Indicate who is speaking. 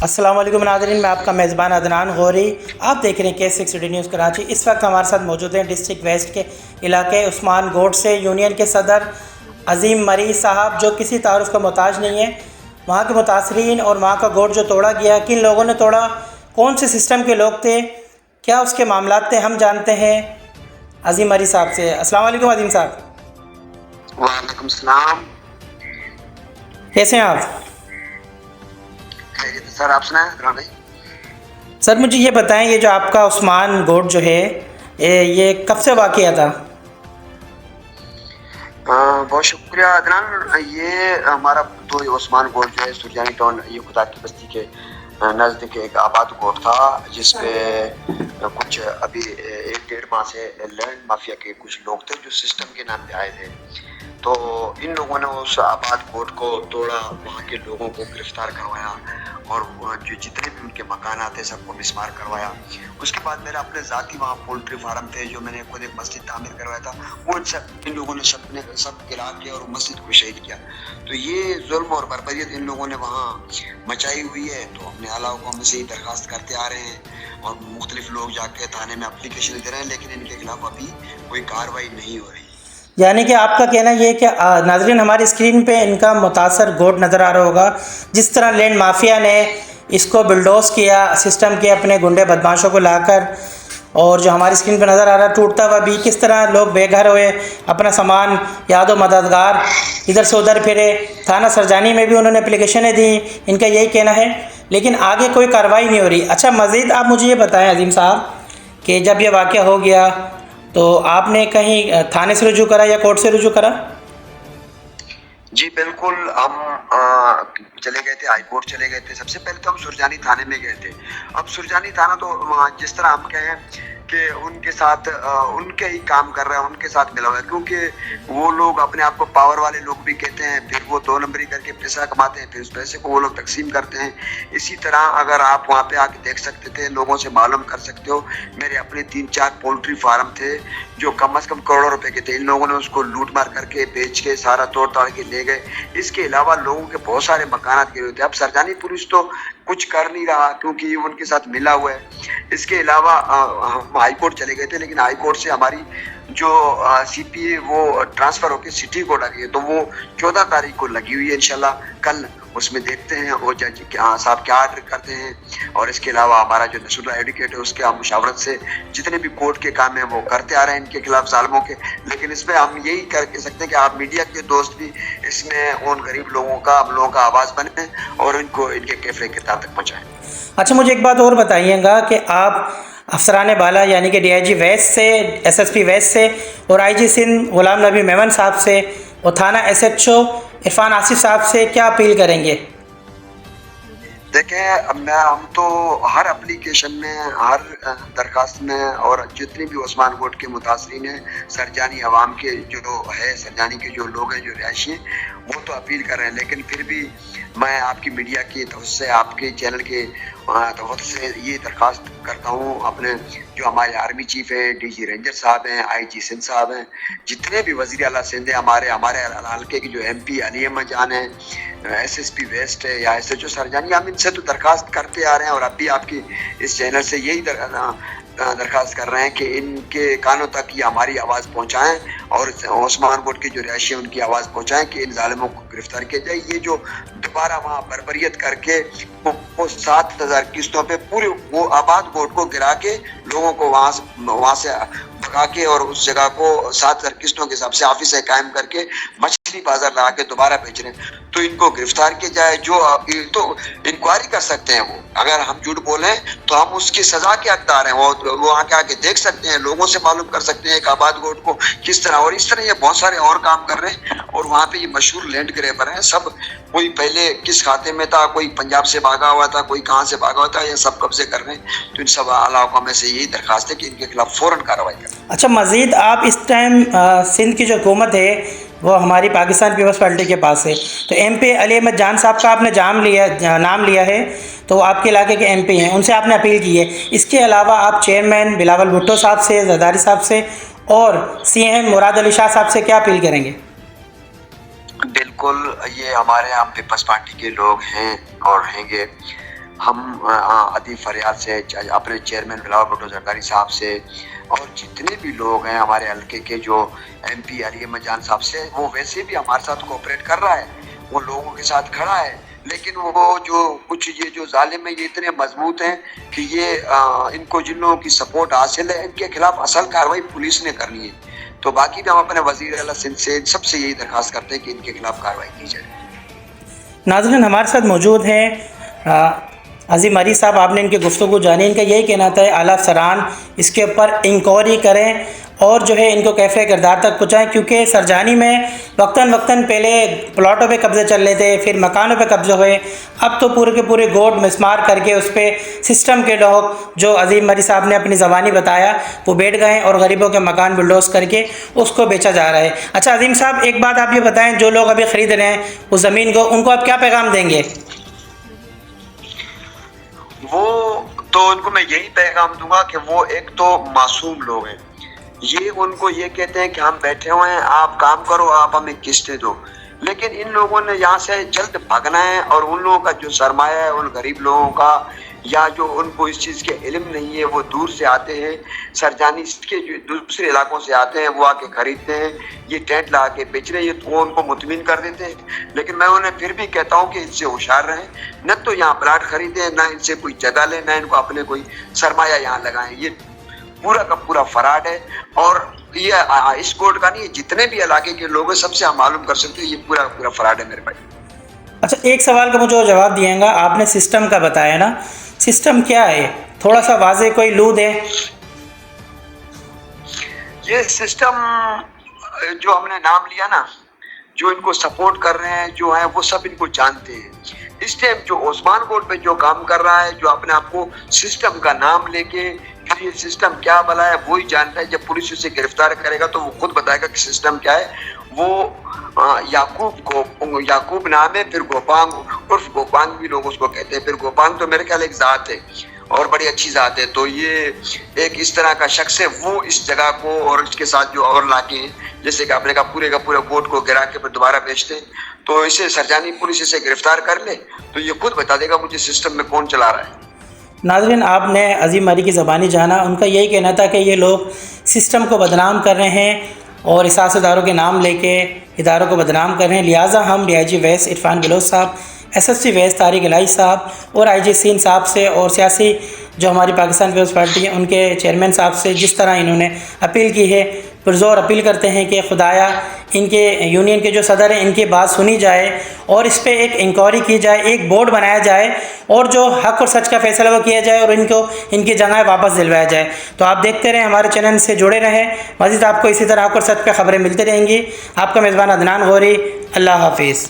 Speaker 1: السلام علیکم ناظرین، میں آپ کا میزبان عدنان غوری، آپ دیکھ رہے ہیں K6 نیوز کراچی۔ اس وقت ہمارے ساتھ موجود ہیں ڈسٹرکٹ ویسٹ کے علاقے عثمان گوٹ سے یونین کے صدر عظیم مری صاحب، جو کسی تعارف کا محتاج نہیں ہے۔ وہاں کے متاثرین اور وہاں کا گوٹ جو توڑا گیا، کن لوگوں نے توڑا، کون سے سسٹم کے لوگ تھے، کیا اس کے معاملات تھے، ہم جانتے ہیں عظیم مری صاحب سے۔ السلام علیکم عظیم صاحب۔
Speaker 2: وعلیکم السلام،
Speaker 1: کیسے ہیں آپ؟
Speaker 2: خیریت سر، آپ سنائیں رہا بھائی؟
Speaker 1: سر مجھے یہ بتائیں، یہ جو آپ کا عثمان گوٹ جو ہے یہ کب سے واقعہ تھا؟
Speaker 2: بہت شکریہ عدنان۔ یہ ہمارا تو عثمان گوٹ جو ہے سرجانی ٹاؤن، یہ خدا کی بستی کے نزدیک ایک آباد گوٹ تھا، جس پہ کچھ ابھی 1-1.5 ماہ سے لینڈ مافیا کے کچھ لوگ تھے جو سسٹم کے نام پہ آئے تھے۔ تو ان لوگوں نے اس آباد گوٹ کو توڑا، وہاں کے لوگوں کو گرفتار کروایا اور جو جتنے بھی ان کے مکانات تھے سب کو مسمار کروایا۔ اس کے بعد میرا اپنے ذاتی وہاں پولٹری فارم تھے، جو میں نے خود ایک مسجد تعمیر کروایا تھا، وہ ان لوگوں نے سب گرا کیا اور مسجد کو شہید کیا۔ تو یہ ظلم اور بربریت ان لوگوں نے وہاں مچائی ہوئی ہے۔ تو اپنے اعلیٰ حکام سے ہی درخواست کرتے آ رہے ہیں اور مختلف لوگ جا کے تھانے میں اپلیکیشن دے رہے ہیں، لیکن ان کے خلاف ابھی کوئی کارروائی نہیں ہو رہی۔
Speaker 1: یعنی کہ آپ کا کہنا یہ ہے کہ ناظرین ہماری اسکرین پہ ان کا متاثر گوٹ نظر آ رہا ہوگا، جس طرح لینڈ مافیا نے اس کو بلڈوز کیا، سسٹم کے اپنے گنڈے بدماشوں کو لا کر، اور جو ہماری اسکرین پہ نظر آ رہا ہے ٹوٹتا ہوا بھی، کس طرح لوگ بے گھر ہوئے، اپنا سامان یاد و مددگار ادھر سے ادھر پھرے۔ تھانہ سرجانی میں بھی انہوں نے اپلیکیشنیں دیں، ان کا یہی کہنا ہے، لیکن آگے کوئی کارروائی نہیں ہو رہی۔ اچھا، مزید آپ مجھے یہ بتائیں عظیم صاحب کہ جب یہ واقعہ ہو گیا تو آپ نے کہیں تھانے سے رجوع کرا یا کورٹ سے رجوع کرا؟
Speaker 2: جی بالکل، ہم چلے گئے تھے، ہائی کورٹ چلے گئے تھے۔ سب سے پہلے تو ہم سرجانی تھانے میں گئے تھے۔ اب سرجانی تھانہ تو جس طرح ہم کہیں کہ ان کے ساتھ ان کے ہی کام کر رہا ہے، ان کے ساتھ ملا ہوا ہے، کیونکہ وہ لوگ اپنے آپ کو پاور والے لوگ بھی کہتے ہیں، پھر وہ 2 نمبری کر کے پیسہ کماتے ہیں، پھر اس پیسے کو وہ لوگ تقسیم کرتے ہیں۔ اسی طرح اگر آپ وہاں پہ آ کے دیکھ سکتے تھے، لوگوں سے معلوم کر سکتے ہو، میرے اپنے 3-4 پولٹری فارم تھے جو کم از کم کروڑوں روپے کے تھے، ان لوگوں نے اس کو لوٹ مار کر کے بیچ کے سارا توڑ تاڑ کے لے گئے۔ اس کے علاوہ لوگوں کے بہت سارے مکانات گرے ہوئے تھے۔ اب سرجانی پولیس تو کچھ کر نہیں رہا کیونکہ یہ ان کے ساتھ ملا ہوا ہے۔ اس کے علاوہ ہم ہائی کورٹ چلے گئے تھے، لیکن ہائی کورٹ سے ہماری جو سی پی اے وہ ٹرانسفر ہو کے سٹی کورٹ آ گئی ہے، تو وہ 14 تاریخ کو لگی ہوئی ہے۔ انشاءاللہ کل اس میں دیکھتے ہیں وہ جج صاحب کیا آرڈر کرتے ہیں، اور اس کے علاوہ ہمارا جو نصر اللہ ایڈوکیٹ ہے اس کے مشاورت سے جتنے بھی کورٹ کے کام ہیں وہ کرتے آ رہے ہیں ان کے خلاف ظالموں کے۔ لیکن اس میں ہم یہی کہہ سکتے ہیں کہ آپ میڈیا کے دوست بھی اس میں ان غریب لوگوں کا، ہم لوگوں کا آواز بنیں اور ان کو ان کے کیفے کردار تک پہنچائیں۔
Speaker 1: اچھا، مجھے ایک بات اور بتائیے گا کہ آپ افسران بالا یعنی کہ DIG ویسٹ سے، SSP ویسٹ سے اور IG سندھ غلام نبی میمن صاحب سے اور تھانہ SHO عرفان آصف صاحب سے کیا اپیل کریں گے؟
Speaker 2: دیکھیں، ہم تو ہر اپلیکیشن میں، ہر درخواست میں، اور جتنے بھی عثمان گوٹ کے متاثرین ہیں، سرجانی عوام کے جو ہے، سرجانی کے جو لوگ ہیں، جو رہائشی ہیں، وہ تو اپیل کر رہے ہیں، لیکن پھر بھی میں آپ کی میڈیا کی طرف سے، آپ کے چینل کے طرف سے یہ درخواست کرتا ہوں، اپنے جو ہمارے آرمی چیف ہیں، DG رینجر صاحب ہیں، IG سندھ صاحب ہیں، جتنے بھی وزیر اعلیٰ سندھ ہیں، ہمارے حلقے کے جو MP علی احمد جان ہیں، SSP ویسٹ ہے یا SHO سرجانی، ہم ان سے تو درخواست کرتے آ رہے ہیں، اور اب بھی آپ کی اس چینل سے یہی درخواست کر رہے ہیں کہ ان کے کانوں تک یہ ہماری آواز پہنچائیں اور عثمان گوٹ کے جو رہائشی ہیں ان کی آواز پہنچائیں کہ ان ظالموں کو گرفتار کیا جائے۔ یہ جو دوبارہ وہاں بربریت کر کے وہ 7,000 قسطوں پہ پورے وہ آباد گوٹ کو گرا کے لوگوں کو وہاں سے بھگا کے اور اس جگہ کو 7,000 قسطوں کے حساب سے آفس قائم کر کے مچھلی بازار لگا کے دوبارہ بیچ رہے ہیں، تو ان کو گرفتار کیا جائے۔ جو تو انکوائری کر سکتے ہیں، وہ اگر ہم جھوٹ بولیں تو ہم اس کی سزا کے حقدار ہیں، وہ آ کے دیکھ سکتے ہیں، لوگوں سے معلوم کر سکتے ہیں کہ آباد گوٹ کو کس طرح، اور اس طرح یہ بہت سارے اور کام کر رہے ہیں، اور وہاں پہ یہ مشہور لینڈ گریبر ہیں سب، کوئی پہلے کس کھاتے میں تھا، کوئی پنجاب سے بھاگا ہوا تھا، کوئی کہاں سے بھاگا ہوا تھا، یہ سب قبضے کر رہے ہیں۔ تو ان سب اعلیٰ حکام میں سے یہی درخواست ہے کہ ان کے خلاف فوراً کارروائی کریں۔
Speaker 1: اچھا، مزید آپ اس ٹائم سندھ کی جو حکومت ہے وہ ہماری پاکستان پیپلز پارٹی کے پاس ہے، تو MP علی احمد جان صاحب کا آپ نے نام لیا ہے، تو وہ آپ کے علاقے کے MP ہیں، ان سے آپ نے اپیل کی ہے۔ اس کے علاوہ آپ چیئرمین بلاول بھٹو صاحب سے، زرداری صاحب سے اور CM مراد علی شاہ صاحب سے کیا اپیل کریں گے؟
Speaker 2: بالکل، یہ ہمارے یہاں پیپلز پارٹی کے لوگ ہیں اور رہیں گے، ہم ادیب فریاد سے, اپنے چیئرمین بلاول بھٹو زرداری صاحب سے, اور جتنے بھی لوگ ہیں ہمارے حلقے کے, جو ایم پی علی احمد جان صاحب سے, وہ ویسے بھی ہمارے ساتھ کوآپریٹ کر رہا ہے, وہ لوگوں کے ساتھ کھڑا ہے. لیکن وہ جو کچھ یہ جو ظالم ہیں یہ اتنے مضبوط ہیں کہ یہ ان کو جن لوگوں کی سپورٹ حاصل ہے ان کے خلاف اصل کارروائی پولیس نے کرنی ہے. تو باقی بھی ہم اپنے وزیر اعلیٰ سندھ سے سب سے یہی درخواست کرتے ہیں کہ ان کے خلاف کارروائی کی جائے.
Speaker 1: ناظرین ہمارے ساتھ موجود ہیں عظیم عری صاحب. آپ نے ان کی گفتگو جانی. ان کا یہی کہنا تھا اعلیٰ افسران اس کے اوپر انکوائری کریں اور جو ہے ان کو کیفیہ کردار تک پہنچائیں, کیونکہ سرجانی میں وقتاً پہلے پلاٹوں پہ قبضے چل رہے تھے, پھر مکانوں پہ قبضے ہوئے, اب تو پورے کے پورے گوٹ مسمار کر کے اس پہ سسٹم کے لوگ جو عظیم عری صاحب نے اپنی زبانی بتایا وہ بیٹھ گئے اور غریبوں کے مکان بلڈوز کر کے اس کو بیچا جا رہا ہے. اچھا عظیم صاحب, ایک بات آپ یہ بتائیں, جو لوگ ابھی خرید رہے ہیں اس زمین کو, ان کو آپ کیا پیغام دیں گے؟
Speaker 2: وہ تو ان کو میں یہی پیغام دوں گا کہ وہ ایک تو معصوم لوگ ہیں, یہ ان کو یہ کہتے ہیں کہ ہم بیٹھے ہوئے ہیں, آپ کام کرو, آپ ہمیں قسطیں دو. لیکن ان لوگوں نے یہاں سے جلد بھاگنا ہے, اور ان لوگوں کا جو سرمایہ ہے ان غریب لوگوں کا, یا جو ان کو اس چیز کے علم نہیں ہے, وہ دور سے آتے ہیں, سرجانی کے جو دوسرے علاقوں سے آتے ہیں, وہ آ کے خریدتے ہیں, یہ ٹینٹ لا کے بیچ رہے ہیں, وہ ان کو مطمئن کر دیتے ہیں. لیکن میں انہیں پھر بھی کہتا ہوں کہ ان سے ہوشیار رہیں, نہ تو یہاں پلاٹ خریدیں, نہ ان سے کوئی جگہ لیں, نہ ان کو اپنے کوئی سرمایہ یہاں لگائیں. یہ پورا کا پورا فراڈ ہے, اور یہ اس کوٹ کا نہیں, جتنے بھی علاقے کے لوگ ہیں سب سے ہم معلوم کر سکتے ہیں یہ پورا پورا فراڈ ہے میرے بھائی.
Speaker 1: اچھا ایک سوال کا مجھے جواب دیئے گا, آپ نے سسٹم کا بتایا نا, سسٹم کیا ہے, تھوڑا سا واضح کوئی لو دیں.
Speaker 2: یہ سسٹم جو ہم نے نام لیا نا, جو ان کو سپورٹ کر رہے ہیں جو ہیں وہ سب ان کو جانتے ہیں. اس ٹائم جو عثمان کوٹ پہ جو کام کر رہا ہے, جو اپنے آپ کو سسٹم کا نام لے کے, یہ سسٹم کیا بلا ہے وہی جانتا ہے. جب پولیس اسے گرفتار کرے گا تو وہ خود بتائے گا کہ سسٹم کیا ہے. وہ یعقوب نام ہے, پھر گوپانگ عرف گوپانگ بھی لوگ اس کو کہتے ہیں. پھر گوپانگ تو میرے خیال ایک ذات ہے اور بڑی اچھی ذات ہے. تو یہ ایک اس طرح کا شخص ہے, وہ اس جگہ کو اور اس کے ساتھ جو اور علاقے ہیں, جیسے کہ آپ نے کہا پورے کا پورا گوٹ کو گرا کے پھر دوبارہ بیچتے ہیں, تو اسے سرجانی پولیس اسے گرفتار کر لے تو یہ خود بتا دے گا مجھے سسٹم میں کون چلا رہا ہے.
Speaker 1: ناظرین آپ نے عظیم عری کی زبانی جانا. ان کا یہی کہنا تھا کہ یہ لوگ سسٹم کو بدنام کر رہے ہیں اور احساس اداروں کے نام لے کے اداروں کو بدنام کر رہے ہیں. لہٰذا ہم ڈی آئی جی ویس عرفان بلوچ صاحب, ایس ایس پی ویس طارق الہی صاحب اور آئی جی سین صاحب سے, اور سیاسی جو ہماری پاکستان پیپلز پارٹی ہے ان کے چیئرمین صاحب سے جس طرح انہوں نے اپیل کی ہے, پرزور اپیل کرتے ہیں کہ خدایا ان کے یونین کے جو صدر ہیں ان کی بات سنی جائے اور اس پہ ایک انکوائری کی جائے, ایک بورڈ بنایا جائے اور جو حق اور سچ کا فیصلہ وہ کیا جائے اور ان کو ان کی جگہیں واپس دلوایا جائے. تو آپ دیکھتے رہیں, ہمارے چینل سے جڑے رہیں, مزید آپ کو اسی طرح حق اور سچ پہ خبریں ملتی رہیں گی. آپ کا میزبان عدنان غوری, اللہ حافظ.